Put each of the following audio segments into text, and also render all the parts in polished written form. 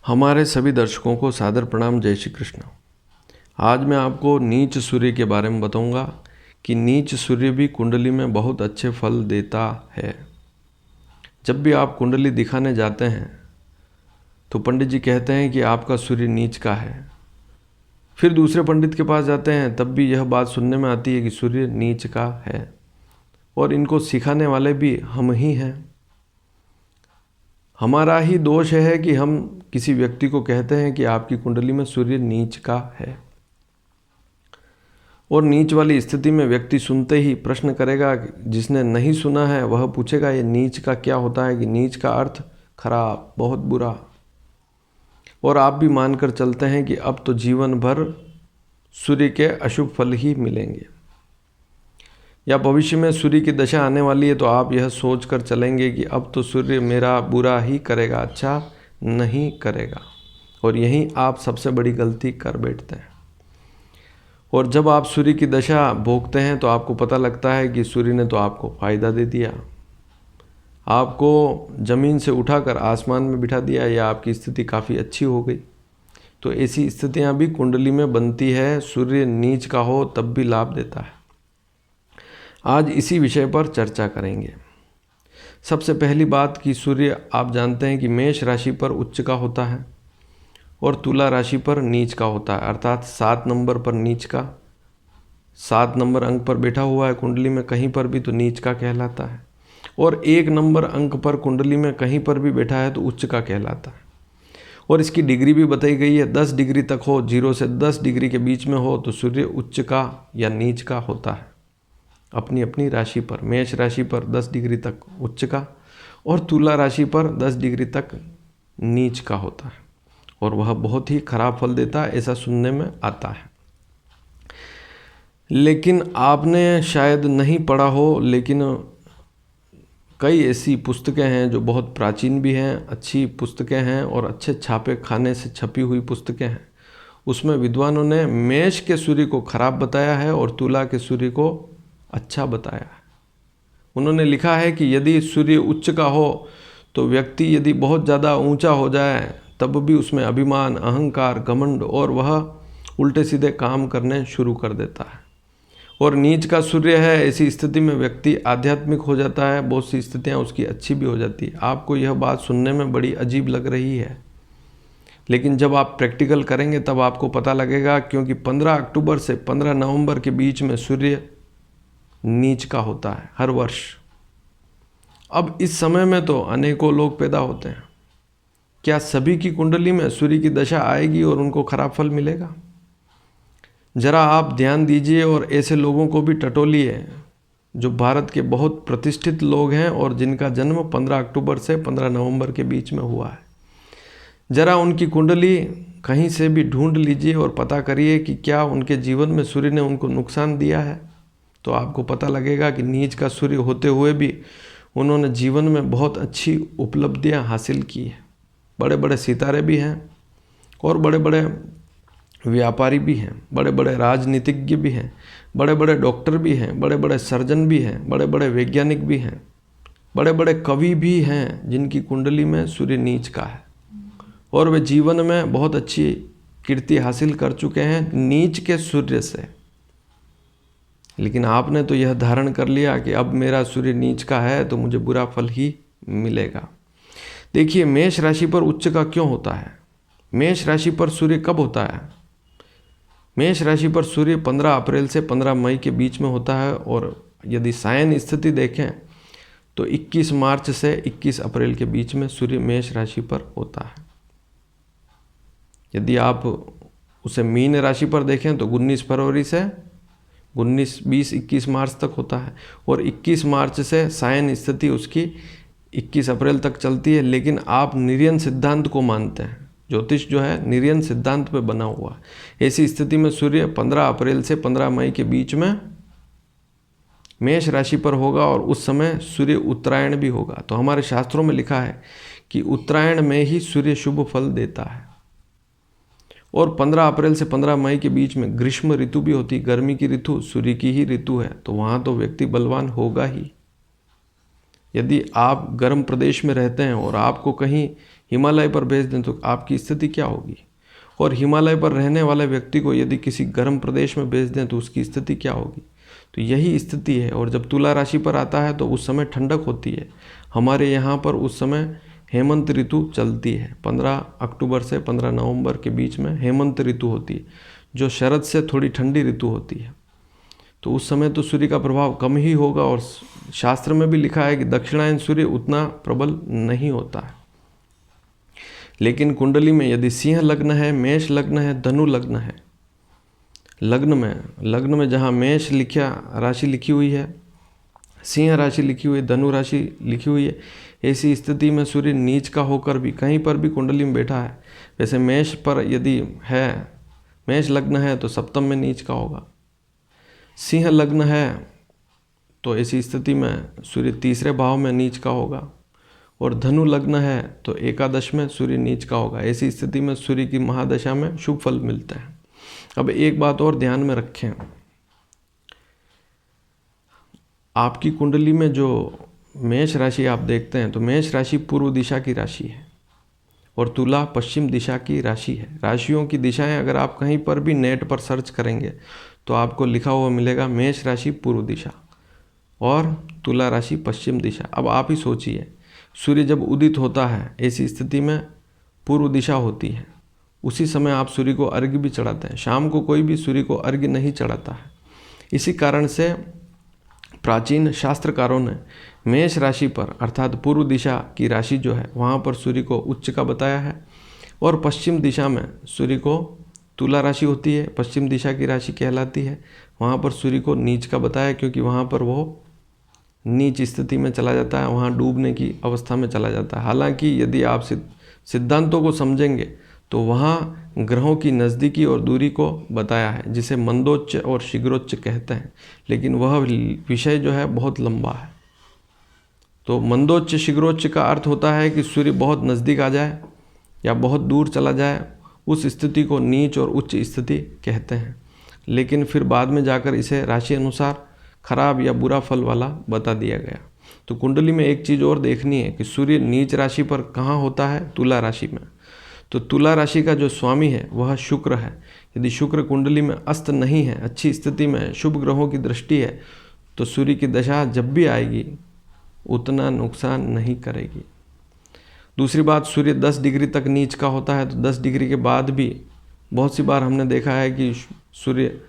हमारे सभी दर्शकों को सादर प्रणाम। जय श्री कृष्ण। आज मैं आपको नीच सूर्य के बारे में बताऊंगा कि नीच सूर्य भी कुंडली में बहुत अच्छे फल देता है। जब भी आप कुंडली दिखाने जाते हैं तो पंडित जी कहते हैं कि आपका सूर्य नीच का है। फिर दूसरे पंडित के पास जाते हैं तब भी यह बात सुनने में आती है कि सूर्य नीच का है, और इनको सिखाने वाले भी हम ही हैं। हमारा ही दोष है कि हम किसी व्यक्ति को कहते हैं कि आपकी कुंडली में सूर्य नीच का है, और नीच वाली स्थिति में व्यक्ति सुनते ही प्रश्न करेगा। जिसने नहीं सुना है वह पूछेगा ये नीच का क्या होता है, कि नीच का अर्थ खराब, बहुत बुरा। और आप भी मानकर चलते हैं कि अब तो जीवन भर सूर्य के अशुभ फल ही मिलेंगे, या भविष्य में सूर्य की दशा आने वाली है तो आप यह सोच कर चलेंगे कि अब तो सूर्य मेरा बुरा ही करेगा, अच्छा नहीं करेगा। और यहीं आप सबसे बड़ी गलती कर बैठते हैं। और जब आप सूर्य की दशा भोगते हैं तो आपको पता लगता है कि सूर्य ने तो आपको फ़ायदा दे दिया, आपको ज़मीन से उठाकर आसमान में बिठा दिया, या आपकी स्थिति काफ़ी अच्छी हो गई। तो ऐसी स्थितियाँ भी कुंडली में बनती है। सूर्य नीच का हो तब भी लाभ देता है। आज इसी विषय पर चर्चा करेंगे। सबसे पहली बात कि सूर्य आप जानते हैं कि मेष राशि पर उच्च का होता है और तुला राशि पर नीच का होता है, अर्थात 7 नंबर पर नीच का। 7 नंबर अंक पर बैठा हुआ है कुंडली में कहीं पर भी तो नीच का कहलाता है, और 1 नंबर अंक पर कुंडली में कहीं पर भी बैठा है तो उच्च का कहलाता है। और इसकी डिग्री भी बताई गई है, 10 डिग्री तक हो, 0 से 10 डिग्री के बीच में हो तो सूर्य उच्च का या नीच का होता है अपनी अपनी राशि पर। मेष राशि पर 10 डिग्री तक उच्च का और तुला राशि पर 10 डिग्री तक नीच का होता है, और वह बहुत ही खराब फल देता है, ऐसा सुनने में आता है। लेकिन आपने शायद नहीं पढ़ा हो, लेकिन कई ऐसी पुस्तकें हैं जो बहुत प्राचीन भी हैं, अच्छी पुस्तकें हैं और अच्छे छापे खाने से छपी हुई पुस्तकें हैं। उसमें विद्वानों ने मेष के सूर्य को खराब बताया है और तुला के सूर्य को अच्छा बताया है। उन्होंने लिखा है कि यदि सूर्य उच्च का हो तो व्यक्ति यदि बहुत ज़्यादा ऊंचा हो जाए तब भी उसमें अभिमान, अहंकार, घमंड और वह उल्टे सीधे काम करने शुरू कर देता है। और नीच का सूर्य है, ऐसी स्थिति में व्यक्ति आध्यात्मिक हो जाता है, बहुत सी स्थितियाँ उसकी अच्छी भी हो जाती है। आपको यह बात सुनने में बड़ी अजीब लग रही है, लेकिन जब आप प्रैक्टिकल करेंगे तब आपको पता लगेगा, क्योंकि 15 अक्टूबर से 15 नवंबर के बीच में सूर्य नीच का होता है हर वर्ष। अब इस समय में तो अनेकों लोग पैदा होते हैं। क्या सभी की कुंडली में सूर्य की दशा आएगी और उनको खराब फल मिलेगा? जरा आप ध्यान दीजिए और ऐसे लोगों को भी टटोलिए जो भारत के बहुत प्रतिष्ठित लोग हैं और जिनका जन्म 15 अक्टूबर से 15 नवंबर के बीच में हुआ है। जरा उनकी कुंडली कहीं से भी ढूंढ लीजिए और पता करिए कि क्या उनके जीवन में सूर्य ने उनको नुकसान दिया है। तो आपको पता लगेगा कि नीच का सूर्य होते हुए भी उन्होंने जीवन में बहुत अच्छी उपलब्धियां हासिल की है। बड़े बड़े सितारे भी हैं और बड़े बड़े व्यापारी भी हैं, बड़े बड़े राजनीतिज्ञ भी हैं, बड़े बड़े डॉक्टर भी हैं, बड़े बड़े सर्जन भी हैं, बड़े बड़े वैज्ञानिक भी हैं, बड़े बड़े कवि भी हैं जिनकी कुंडली में सूर्य नीच का है, और वे जीवन में बहुत अच्छी कीर्ति हासिल कर चुके हैं नीच के सूर्य से। लेकिन आपने तो यह धारण कर लिया कि अब मेरा सूर्य नीच का है तो मुझे बुरा फल ही मिलेगा। देखिए, मेष राशि पर उच्च का क्यों होता है? मेष राशि पर सूर्य कब होता है? मेष राशि पर सूर्य 15 अप्रैल से 15 मई के बीच में होता है, और यदि सायन स्थिति देखें तो 21 मार्च से 21 अप्रैल के बीच में सूर्य मेष राशि पर होता है। यदि आप उसे मीन राशि पर देखें तो 19 फरवरी से 21 मार्च तक होता है, और 21 मार्च से सायन स्थिति उसकी 21 अप्रैल तक चलती है। लेकिन आप निर्यन सिद्धांत को मानते हैं, ज्योतिष जो है निर्यन सिद्धांत पे बना हुआ है। ऐसी स्थिति में सूर्य 15 अप्रैल से 15 मई के बीच में मेष राशि पर होगा, और उस समय सूर्य उत्तरायण भी होगा। तो हमारे शास्त्रों में लिखा है कि उत्तरायण में ही सूर्य शुभ फल देता है। और 15 अप्रैल से 15 मई के बीच में ग्रीष्म ऋतु भी होती, गर्मी की ऋतु सूर्य की ही ऋतु है, तो वहाँ तो व्यक्ति बलवान होगा ही। यदि आप गर्म प्रदेश में रहते हैं और आपको कहीं हिमालय पर भेज दें तो आपकी स्थिति क्या होगी, और हिमालय पर रहने वाले व्यक्ति को यदि किसी गर्म प्रदेश में भेज दें तो उसकी स्थिति क्या होगी। तो यही स्थिति है। और जब तुला राशि पर आता है तो उस समय ठंडक होती है। हमारे यहाँ पर उस समय हेमंत ऋतु चलती है। 15 अक्टूबर से 15 नवंबर के बीच में हेमंत ऋतु होती है, जो शरद से थोड़ी ठंडी ऋतु होती है। तो उस समय तो सूर्य का प्रभाव कम ही होगा, और शास्त्र में भी लिखा है कि दक्षिणायन सूर्य उतना प्रबल नहीं होता है। लेकिन कुंडली में यदि सिंह लग्न है, मेष लग्न है, धनु लग्न है, लग्न में जहाँ मेष राशि लिखी हुई है, सिंह राशि लिखी हुई है, धनु राशि लिखी हुई है, ऐसी स्थिति में सूर्य नीच का होकर भी कहीं पर भी कुंडली में बैठा है। वैसे मेष पर यदि है, मेष लग्न है तो सप्तम में नीच का होगा। सिंह लग्न है तो ऐसी स्थिति में सूर्य तीसरे भाव में नीच का होगा, और धनु लग्न है तो एकादश में सूर्य नीच का होगा। ऐसी स्थिति में सूर्य की महादशा में शुभ फल मिलते हैं। अब एक बात और ध्यान में रखें, आपकी कुंडली में जो मेष राशि आप देखते हैं तो मेष राशि पूर्व दिशा की राशि है और तुला पश्चिम दिशा की राशि है। राशियों की दिशाएं अगर आप कहीं पर भी नेट पर सर्च करेंगे तो आपको लिखा हुआ मिलेगा मेष राशि पूर्व दिशा और तुला राशि पश्चिम दिशा। अब आप ही सोचिए, सूर्य जब उदित होता है ऐसी स्थिति में पूर्व दिशा होती है, उसी समय आप सूर्य को अर्घ्य भी चढ़ाते हैं। शाम को कोई भी सूर्य को अर्घ्य नहीं चढ़ाता है। इसी कारण से प्राचीन शास्त्रकारों ने मेष राशि पर अर्थात पूर्व दिशा की राशि जो है वहाँ पर सूर्य को उच्च का बताया है, और पश्चिम दिशा में सूर्य को तुला राशि होती है, पश्चिम दिशा की राशि कहलाती है, वहाँ पर सूर्य को नीच का बताया, क्योंकि वहाँ पर वो नीच स्थिति में चला जाता है, वहाँ डूबने की अवस्था में चला जाता है। हालांकि यदि आप सिद्धांतों को समझेंगे तो वहाँ ग्रहों की नज़दीकी और दूरी को बताया है, जिसे मंदोच्च और शीघ्रोच्च कहते हैं, लेकिन वह विषय जो है बहुत लंबा है। तो मंदोच्च शीघ्रोच्च का अर्थ होता है कि सूर्य बहुत नज़दीक आ जाए या बहुत दूर चला जाए, उस स्थिति को नीच और उच्च स्थिति कहते हैं। लेकिन फिर बाद में जाकर इसे राशि अनुसार खराब या बुरा फल वाला बता दिया गया। तो कुंडली में एक चीज़ और देखनी है कि सूर्य नीच राशि पर कहाँ होता है, तुला राशि में। तो तुला राशि का जो स्वामी है वह शुक्र है। यदि शुक्र कुंडली में अस्त नहीं है, अच्छी स्थिति में शुभ ग्रहों की दृष्टि है, तो सूर्य की दशा जब भी आएगी उतना नुकसान नहीं करेगी। दूसरी बात, सूर्य 10 डिग्री तक नीच का होता है, तो 10 डिग्री के बाद भी बहुत सी बार हमने देखा है कि सूर्य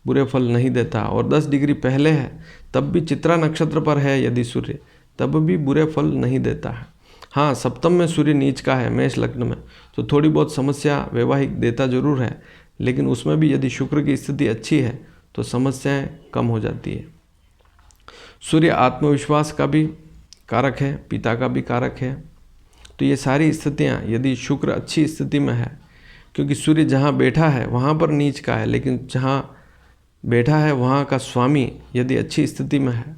बुरे फल नहीं देता, और 10 डिग्री पहले है तब भी चित्रा नक्षत्र पर है यदि सूर्य, तब भी बुरे फल नहीं देता है। हाँ, सप्तम में सूर्य नीच का है मेष लग्न में, तो थोड़ी बहुत समस्या वैवाहिक देता जरूर है, लेकिन उसमें भी यदि शुक्र की स्थिति अच्छी है तो समस्याएं कम हो जाती है। सूर्य आत्मविश्वास का भी कारक है, पिता का भी कारक है। तो ये सारी स्थितियाँ यदि शुक्र अच्छी स्थिति में है, क्योंकि सूर्य जहाँ बैठा है वहाँ पर नीच का है, लेकिन जहाँ बैठा है वहाँ का स्वामी यदि अच्छी स्थिति में है।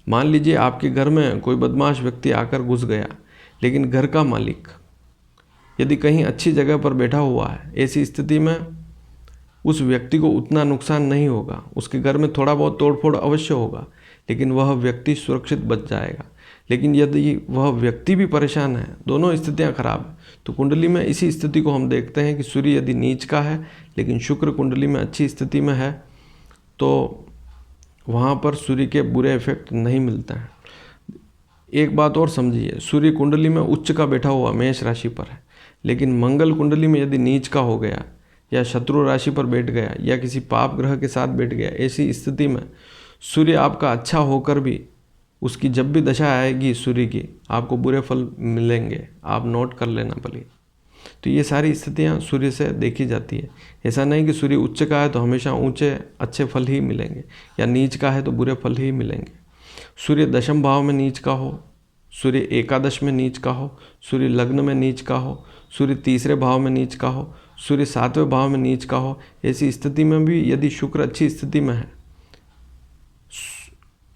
मान लीजिए आपके घर में कोई बदमाश व्यक्ति आकर घुस गया, लेकिन घर का मालिक यदि कहीं अच्छी जगह पर बैठा हुआ है, ऐसी स्थिति में उस व्यक्ति को उतना नुकसान नहीं होगा। उसके घर में थोड़ा बहुत तोड़फोड़ अवश्य होगा, लेकिन वह व्यक्ति सुरक्षित बच जाएगा। लेकिन यदि वह व्यक्ति भी परेशान है, दोनों स्थितियां खराब है, तो कुंडली में इसी स्थिति को हम देखते हैं कि सूर्य यदि नीच का है लेकिन शुक्र कुंडली में अच्छी स्थिति में है, तो वहाँ पर सूर्य के बुरे इफेक्ट नहीं मिलते हैं। एक बात और समझिए, सूर्य कुंडली में उच्च का बैठा हुआ मेष राशि पर है, लेकिन मंगल कुंडली में यदि नीच का हो गया या शत्रु राशि पर बैठ गया या किसी पाप ग्रह के साथ बैठ गया, ऐसी स्थिति में सूर्य आपका अच्छा होकर भी उसकी जब भी दशा आएगी सूर्य की, आपको बुरे फल मिलेंगे। आप नोट कर लेना भले। तो ये सारी स्थितियाँ सूर्य से देखी जाती है। ऐसा नहीं कि सूर्य उच्च का है तो हमेशा ऊंचे अच्छे फल ही मिलेंगे, या नीच का है तो बुरे फल ही मिलेंगे। सूर्य दशम भाव में नीच का हो, सूर्य एकादश में नीच का हो, सूर्य लग्न में नीच का हो, सूर्य तीसरे भाव में नीच का हो, सूर्य 7वें भाव में नीच का हो, ऐसी स्थिति में भी यदि शुक्र अच्छी स्थिति में है,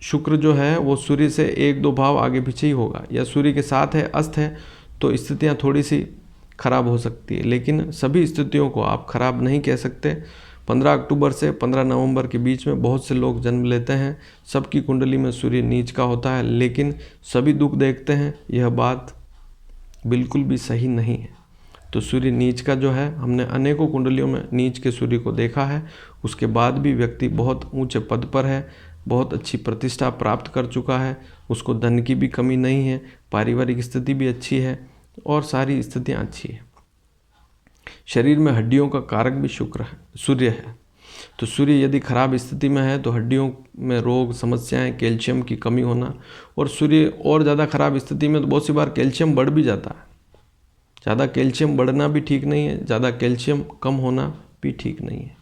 शुक्र जो है वो सूर्य से 1-2 भाव आगे पीछे ही होगा, या सूर्य के साथ है, अस्त है, तो स्थितियाँ थोड़ी सी खराब हो सकती है। लेकिन सभी स्थितियों को आप खराब नहीं कह सकते, 15 अक्टूबर से 15 नवंबर के बीच में बहुत से लोग जन्म लेते हैं। सबकी कुंडली में सूर्य नीच का होता है, लेकिन सभी दुख देखते हैं। यह बात बिल्कुल भी सही नहीं है। तो सूर्य नीच का जो है, हमने अनेकों कुंडलियों में नीच के सूर्य को देखा है। उसके बाद भी व्यक्ति बहुत ऊंचे पद पर है, बहुत अच्छी प्रतिष्ठा प्राप्त कर चुका है, उसको धन की भी कमी नहीं है, पारिवारिक स्थिति भी अच्छी है और सारी स्थितियां अच्छी है। शरीर में हड्डियों का कारक भी सूर्य है। तो सूर्य यदि खराब स्थिति में है तो हड्डियों में रोग, समस्याएं, कैल्शियम की कमी होना, और सूर्य और ज़्यादा खराब स्थिति में तो बहुत सी बार कैल्शियम बढ़ भी जाता है। ज़्यादा कैल्शियम बढ़ना भी ठीक नहीं है, ज़्यादा कैल्शियम कम होना भी ठीक नहीं है।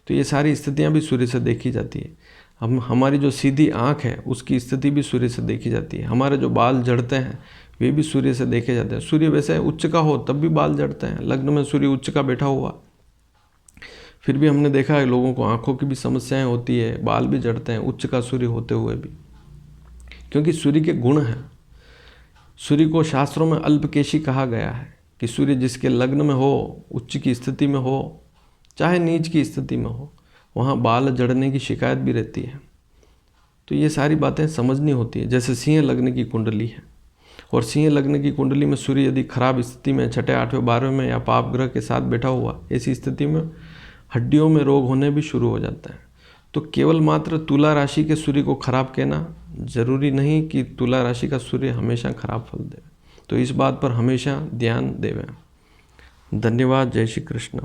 तो ये सारी स्थितियां भी सूर्य से देखी जाती है। हमारी जो सीधी आँख है उसकी स्थिति भी सूर्य से देखी जाती है। हमारे जो बाल झड़ते हैं वे भी सूर्य से देखे जाते हैं। सूर्य वैसे उच्च का हो तब भी बाल झड़ते हैं। लग्न में सूर्य उच्च का बैठा हुआ फिर भी हमने देखा है लोगों को आँखों की भी समस्याएं होती है, बाल भी झड़ते हैं उच्च का सूर्य होते हुए भी, क्योंकि सूर्य के गुण हैं। सूर्य को शास्त्रों में अल्पकेशी कहा गया है कि सूर्य जिसके लग्न में हो, उच्च की स्थिति में हो, चाहे नीच की स्थिति में हो, वहाँ बाल झड़ने की शिकायत भी रहती है। तो ये सारी बातें समझनी होती है। जैसे सिंह लग्न की कुंडली है, और सिंह लग्न की कुंडली में सूर्य यदि खराब स्थिति में 6, 8, 12 में या पाप ग्रह के साथ बैठा हुआ, ऐसी स्थिति में हड्डियों में रोग होने भी शुरू हो जाता है। तो केवल मात्र तुला राशि के सूर्य को खराब कहना जरूरी नहीं कि तुला राशि का सूर्य हमेशा खराब फल दे। तो इस बात पर हमेशा ध्यान देवें। धन्यवाद। जय श्री कृष्ण।